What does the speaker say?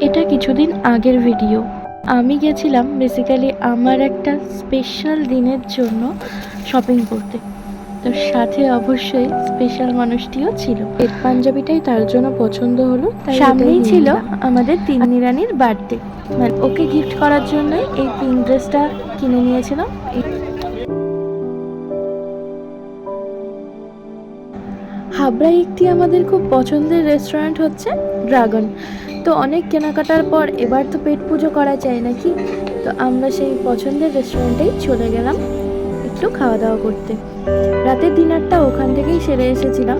এটা কিছুদিন আগের ভিডিও। আমি গেছিলাম বেসিক্যালি আমার একটা স্পেশাল দিনের জন্য শপিং করতে। তো সাথে অবশ্যই স্পেশাল মানুষটিও ছিল। রেড পাঞ্জাবিটাই তার জন্য পছন্দ হলো, তাই সামনেই ছিল আমাদের তিন্নি রানীর বার্থডে, মানে ওকে গিফট করার জন্যই এই পিঙ্ক ড্রেসটা কিনে নিয়েছিলাম। হাবড়ায় একটি আমাদের খুব পছন্দের রেস্টুরেন্ট হচ্ছে ড্রাগন। তো অনেক কেনাকাটার পর এবার তো পেট পুজো করা চাই নাকি, তো আমরা সেই পছন্দের রেস্টুরেন্টেই চলে গেলাম একটু খাওয়া দাওয়া করতে। রাতের ডিনারটা ওখান থেকেই সেরে এসেছিলাম।